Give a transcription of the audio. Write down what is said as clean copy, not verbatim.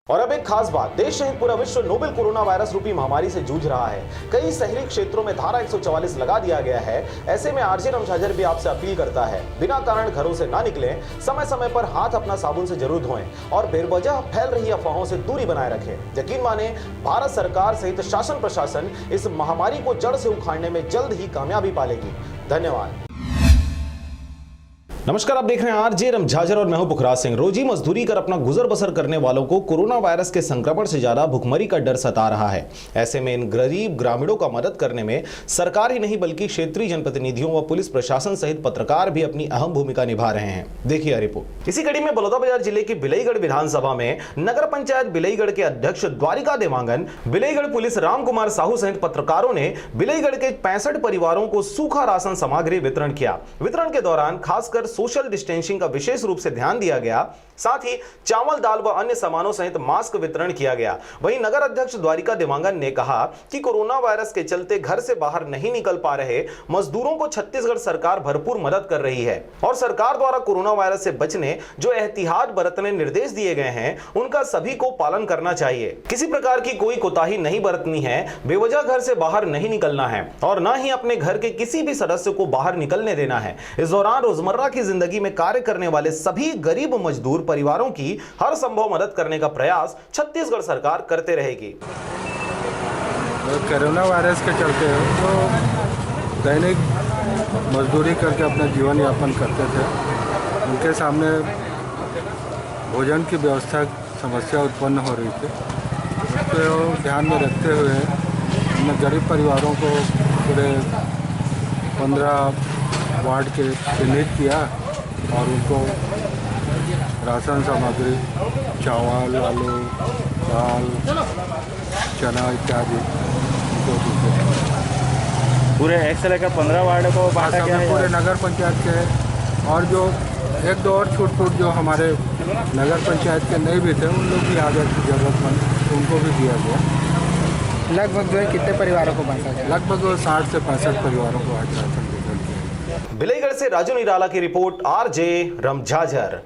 और अब एक खास बात, देश सहित पूरा विश्व नोवेल कोरोना वायरस रूपी महामारी से जूझ रहा है। कई शहरी क्षेत्रों में धारा 144 लगा दिया गया है। ऐसे में आरजे रमझाझर भी आपसे अपील करता है, बिना कारण घरों से ना निकलें, समय समय पर हाथ अपना साबुन से जरूर धोएं और बेवजह फैल रही अफवाहों से दूरी बनाए रखें। यकीन माने, भारत सरकार सहित शासन प्रशासन इस महामारी को जड़ से उखाड़ने में जल्द ही कामयाबी पालेगी। धन्यवाद। नमस्कार, आप देख रहे हैं आरजे रमझाझर और मैं हूं पुखराज सिंह। रोजी मजदूरी कर अपना गुजर बसर करने वालों को कोरोना वायरस के संक्रमण से ज्यादा भुखमरी का डर सता रहा है। ऐसे में इन गरीब ग्रामीणों का मदद करने में सरकार ही नहीं बल्कि क्षेत्रीय जनप्रतिनिधियों व पुलिस प्रशासन सहित पत्रकार भी अपनी अहम भूमिका निभा रहे हैं। देखिए रिपोर्ट। इसी कड़ी में बलौदाबाजार जिले की बिलईगढ़ विधानसभा में नगर पंचायत बिलईगढ़ के अध्यक्ष द्वारिका देवांगन, बिलईगढ़ पुलिस राम कुमार साहू सहित पत्रकारों ने बिलईगढ़ के 65 परिवारों को सूखा राशन सामग्री वितरण किया। वितरण के दौरान खासकर सोशल डिस्टेंसिंग का विशेष रूप से ध्यान दिया गया। साथ ही चावल, दाल व अन्य सामानों सहित मास्क वितरण किया गया। वहीं नगर अध्यक्ष द्वारिका देवांगन ने कहा कि कोरोना वायरस के चलते घर से बाहर नहीं निकल पा रहे मजदूरों को छत्तीसगढ़ सरकार भरपूर मदद कर रही है और सरकार द्वारा कोरोना वायरस से बचने जो एहतियात बरतने निर्देश दिए गए हैं, उनका सभी को पालन करना चाहिए। किसी प्रकार की कोई कोताही नहीं बरतनी है, बेवजह घर से बाहर नहीं निकलना है और न ही अपने घर के किसी भी सदस्य को बाहर निकलने देना है। इस दौरान रोजमर्रा की जिंदगी में कार्य करने वाले सभी गरीब मजदूर परिवारों की हर संभव मदद करने का प्रयास छत्तीसगढ़ सरकार करते रहेगी। कोरोना वायरस के चलते तो दैनिक मजदूरी करके अपना जीवन यापन करते थे। उनके सामने भोजन की व्यवस्था समस्या उत्पन्न हो रही थी। उसको ध्यान में रखते हुए हमने गरीब परिवारों को पूरे 15 वार्ड के चिन्हित किया और उनको राशन सामग्री, चावल, आलू, दाल, चना इत्यादि पूरे 1 से लेकर 15 वार्ड को बांटा गया है। पूरे नगर पंचायत के और जो 1-2 और छूट जो हमारे नगर पंचायत के नहीं भी थे, उन लोग भी आ गए थे जरूरतमंद, उनको भी दिया गया। लगभग जो है कितने परिवारों को बांटा गया? लगभग 60 से 65 परिवारों को आज राशन वितरण किया। बिलईगढ़ से राजू निराला की रिपोर्ट, आरजे रमझाझर।